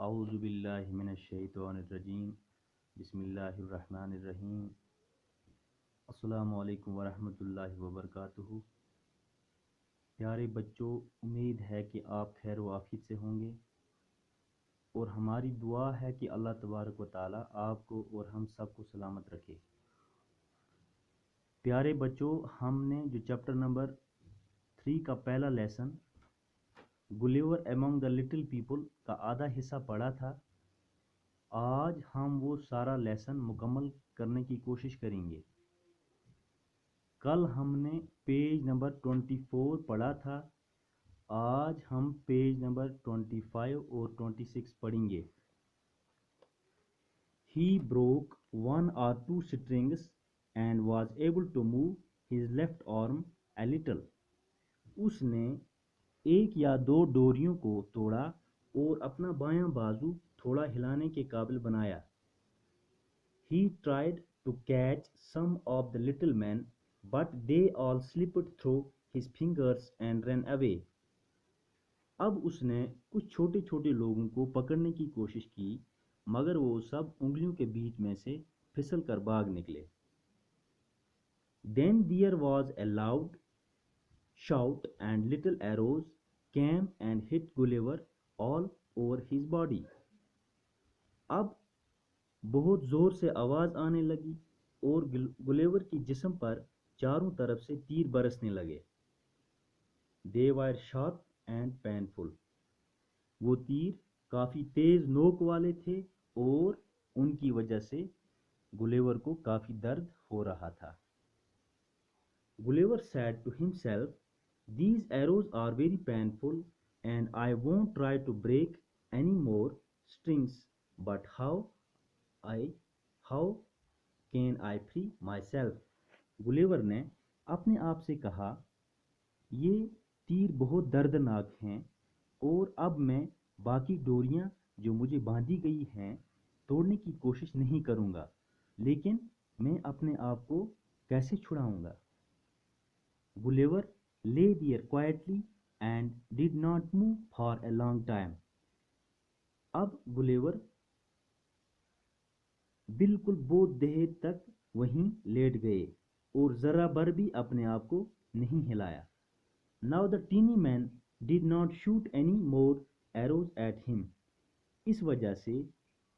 अऊज़ु बिल्लाहि मिनश्शैतानिर्रजीम बिस्मिल्लाहिर्रहमानिर्रहीम अस्सलामु अलैकुम वरहमतुल्लाहि वबरकातुहू। प्यारे बच्चों, उम्मीद है कि आप खैर व आफियत से होंगे और हमारी दुआ है कि अल्लाह तबारक व तआला आपको और हम सबको सलामत रखे। प्यारे बच्चों, हमने जो चैप्टर नंबर 3 का पहला lesson Gulliver among the little people का आधा हिस्सा पढ़ा था, आज हम वो सारा लेसन मुकम्मल करने की कोशिश करेंगे। कल हमने पेज नंबर 24 पढ़ा था, आज हम पेज नंबर 25 और 26 पढ़ेंगे। He broke one or two strings and was able to move his left arm a little. उसने एक या दो डोरियों को तोड़ा और अपना बायां बाजू थोड़ा हिलाने के काबिल बनाया। He tried to catch some of the little men, but they all slipped through his fingers and ran away. अब उसने कुछ छोटे छोटे लोगों को पकड़ने की कोशिश की, मगर वो सब उंगलियों के बीच में से फिसल कर भाग निकले। Then there was a loud shout and little arrows came and hit Gulliver all over his body. अब बहुत जोर से आवाज आने लगी और गुलेवर की जिस्म पर चारों तरफ से तीर बरसने लगे। They were sharp and painful. वो तीर काफी तेज नोक वाले थे और उनकी वजह से गुलेवर को काफी दर्द हो रहा था। Gulliver said to himself, "These arrows are very painful, and I won't try to break any more strings. But how can I free myself?" गुलेवर ने अपने आप से कहा, ये तीर बहुत दर्दनाक हैं और अब मैं बाकी डोरियां जो मुझे बांधी गई हैं तोड़ने की कोशिश नहीं करूंगा, लेकिन मैं अपने आप को कैसे छुड़ाऊंगा। Gulliver lay there quietly and did not move for a long time. अब गुलेवर बिल्कुल बहुत देर तक वहीं लेट गए और जरा भर भी अपने आप को नहीं हिलाया। Now the teeny man did not shoot any more arrows at him. इस वजह से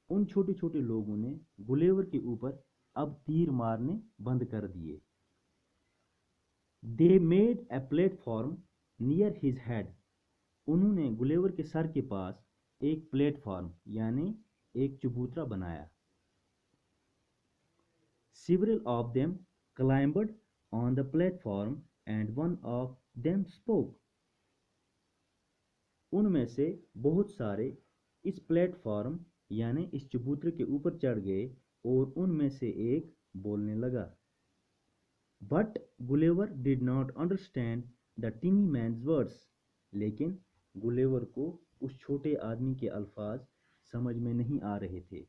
उन छोटे छोटे लोगों ने गुलेवर के ऊपर अब तीर मारने बंद कर दिए। They made a platform near his head. उन्होंने गुलेवर के सर के पास एक प्लेटफॉर्म यानी एक चबूतरा बनाया। Several of them climbed on the platform and one of them spoke. उनमें से बहुत सारे इस प्लेटफॉर्म यानी इस चबूतरे के ऊपर चढ़ गए और उनमें से एक बोलने लगा। But Gulliver did not understand the tiny man's words. लेकिन गुलेवर को उस छोटे आदमी के अल्फाज समझ में नहीं आ रहे थे।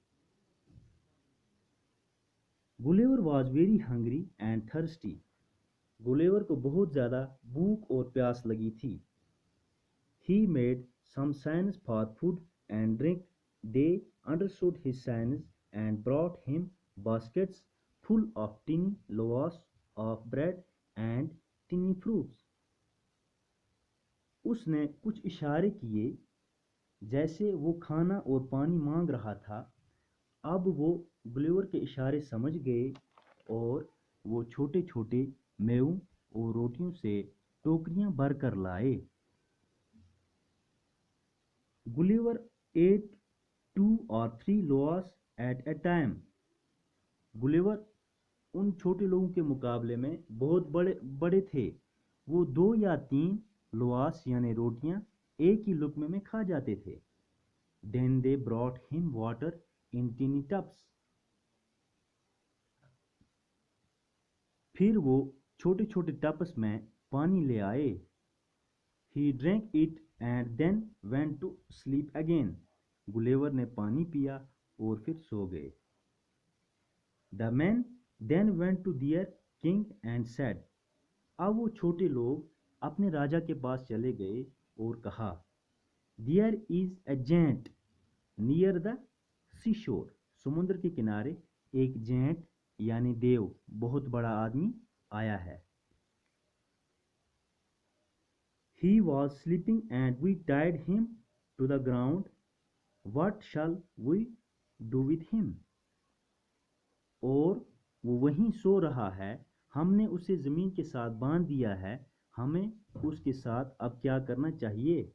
Gulliver was very hungry and thirsty. गुलेवर को बहुत ज्यादा भूख और प्यास लगी थी। He made some signs for food and drink. They understood his signs and brought him baskets full of tiny loaves of bread and tiny fruits. उसने कुछ इशारे किए जैसे वो खाना और पानी मांग रहा था। अब वो गुलेवर के इशारे समझ गए और वो छोटे छोटे मेवों और रोटियों से टोकरियां भर कर लाए। गुलेवर ate 2 or 3 loaves at a time. गुलेवर उन छोटे लोगों के मुकाबले में बहुत बड़े थे। वो 2 या 3 लोआस यानी रोटियां एक ही लुकमे में खा जाते थे। Then they brought him water in tiny tubs. फिर वो छोटे छोटे टब्स में पानी ले आए। He drank it and then went to sleep again. गुलेवर ने पानी पिया और फिर सो गए। The men then went to their king and said. अब वो छोटे लोग अपने राजा के पास चले गए और कहा, There is a giant near the seashore, समुद्र के किनारे एक जेंट यानी देव, बहुत बड़ा आदमी आया है। He was sleeping and we tied him to the ground. What shall we do with him? और वो वहीं सो रहा है, हमने उसे जमीन के साथ बांध दिया है, हमें उसके साथ अब क्या करना चाहिए?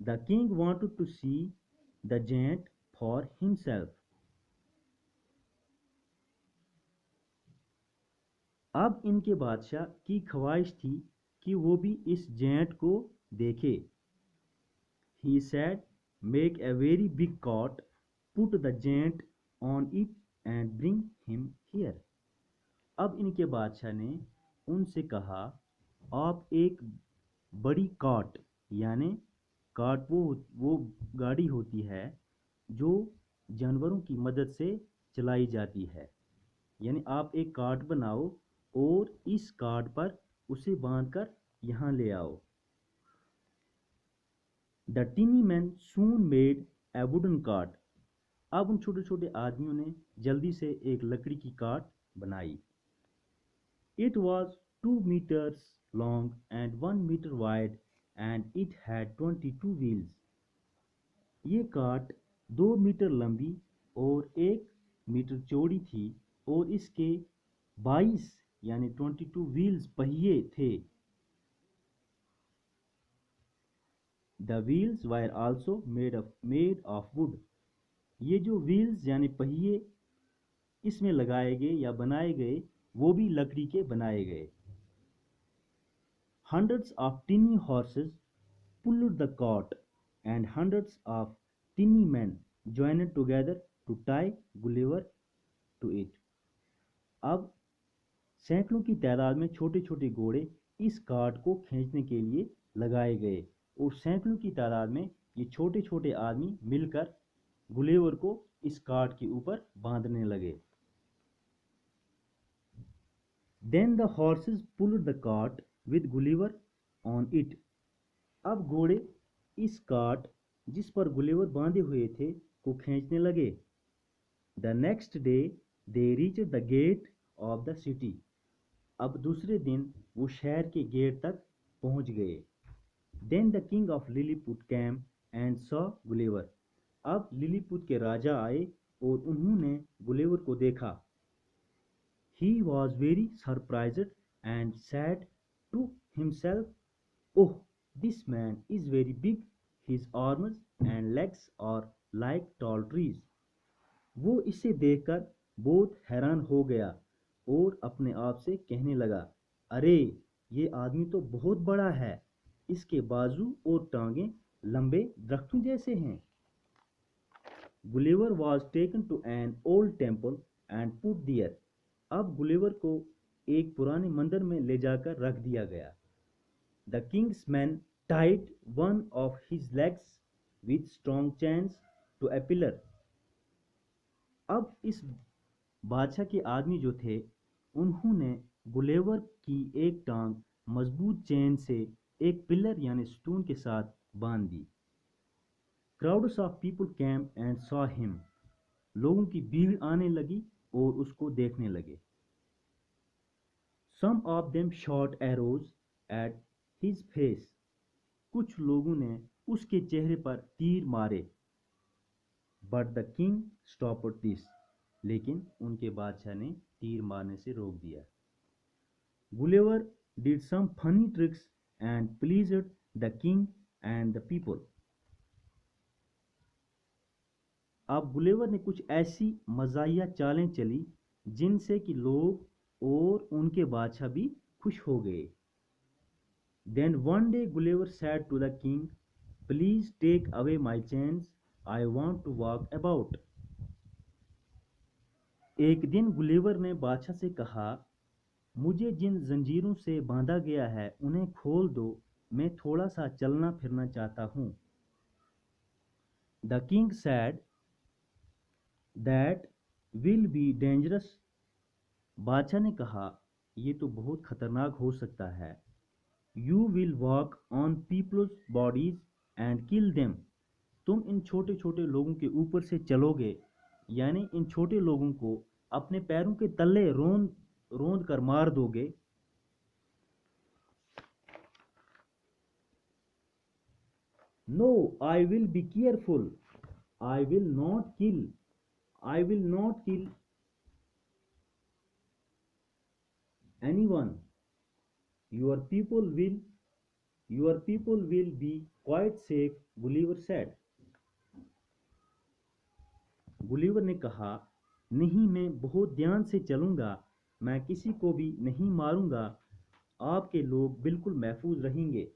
The king wanted to see the giant for himself. अब इनके बादशाह की ख्वाहिश थी कि वो भी इस जेंट को देखे। He said, make a very big cart, put the giant on it and bring him here. अब इनके बादशाह ने उनसे कहा, आप एक बड़ी कार्ट, यानी कार्ट वो गाड़ी होती है जो जानवरों की मदद से चलाई जाती है, यानी आप एक कार्ट बनाओ और इस कार्ट पर उसे बांधकर यहाँ ले आओ। The tiny man soon made a wooden cart. अब उन छोटे छोटे आदमियों ने जल्दी से एक लकड़ी की कार्ट बनाई। It was 2 meters long and 1 meter wide and it had 22 wheels. ये कार्ट 2 मीटर लंबी और 1 मीटर चौड़ी थी और इसके 22 यानी 22 व्हील्स, पहिए थे। The wheels were also made of wood. ये जो व्हील्स यानी पहिए इसमें लगाए गए या बनाए गए वो भी लकड़ी के बनाए गए। Hundreds of tiny horses pulled the cart and hundreds of tiny men joined together to tie Gulliver to it. अब सैकड़ों की तादाद में छोटे छोटे घोड़े इस कार्ट को खींचने के लिए लगाए गए और सैकड़ों की तादाद में ये छोटे छोटे आदमी मिलकर गुलेवर को इस कार्ट के ऊपर बांधने लगे। Then the horses pulled the cart with Gulliver on it. अब घोड़े इस कार्ट जिस पर गुलेवर बांधे हुए थे को खींचने लगे। The next day they reached the gate of the city. अब दूसरे दिन वो शहर के गेट तक पहुंच गए। Then the king of Lilliput came and saw Gulliver. अब लिलीपुट के राजा आए और उन्होंने गुलेवर को देखा। He was very surprised and said to himself, "Oh, this man is very big. His arms and legs are like tall trees." वो इसे देखकर बहुत हैरान हो गया और अपने आप से कहने लगा, अरे ये आदमी तो बहुत बड़ा है, इसके बाजू और टांगे लंबे दरख्तों जैसे हैं। Gulliver was taken to an old temple and put there. अब गुलेवर को एक पुराने मंदिर में ले जाकर रख दिया गया। The king's men tied one of his legs with strong chains to a pillar. अब इस बादशाह के आदमी जो थे उन्होंने गुलेवर की एक टांग मजबूत चेन से एक पिलर यानी स्टून के साथ बांध दी। Crowds of people came and saw him. लोगों की भीड़ आने लगी और उसको देखने लगे। Some of them shot arrows at his face. कुछ लोगों ने उसके चेहरे पर तीर मारे। But the king stopped this. लेकिन उनके बादशाह ने तीर मारने से रोक दिया। Gulliver did some funny tricks and pleased the king and the people. अब गुलेवर ने कुछ ऐसी मज़ाहिया चालें चली जिनसे कि लोग और उनके बादशाह भी खुश हो गए। Then one day Gulliver said to the king, "Please take away my chains. I want to walk about." एक दिन गुलेवर ने बादशाह से कहा, मुझे जिन जंजीरों से बांधा गया है उन्हें खोल दो, मैं थोड़ा सा चलना फिरना चाहता हूँ। The king said, "That will be dangerous." बादशाह ने कहा, ये तो बहुत खतरनाक हो सकता है। You will walk on people's bodies and kill them. तुम इन छोटे छोटे लोगों के ऊपर से चलोगे, यानी इन छोटे लोगों को अपने पैरों के तले रोंद रोंद कर मार दोगे। No, I will be careful, I will not kill, I will not kill anyone, your people will your people will be quite safe, Gulliver said। Gulliver ने कहा, नहीं, मैं बहुत ध्यान से चलूंगा, मैं किसी को भी नहीं मारूंगा, आपके लोग बिल्कुल महफूज रहेंगे।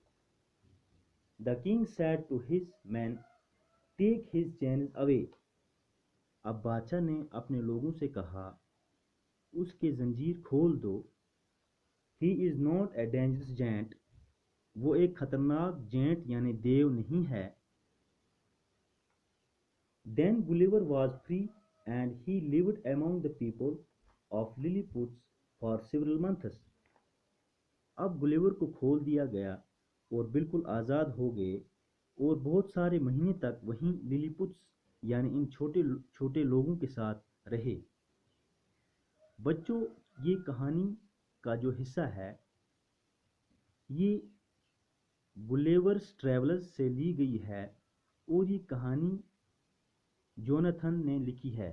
The king said to his men, take his chains away। अब बादशाह ने अपने लोगों से कहा, उसके जंजीर खोल दो। He is not a dangerous giant, वो एक खतरनाक जेंट यानी देव नहीं है। Then Gulliver was free and he lived among the people of Lilliputs for several months. अब गुलिवर को खोल दिया गया और बिल्कुल आज़ाद हो गए और बहुत सारे महीने तक वहीं लिलीपुट्स यानी इन छोटे छोटे लोगों के साथ रहे। बच्चों, ये कहानी का जो हिस्सा है ये गुलिवर्स ट्रैवलर्स से ली गई है और ये कहानी जोनाथन ने लिखी है।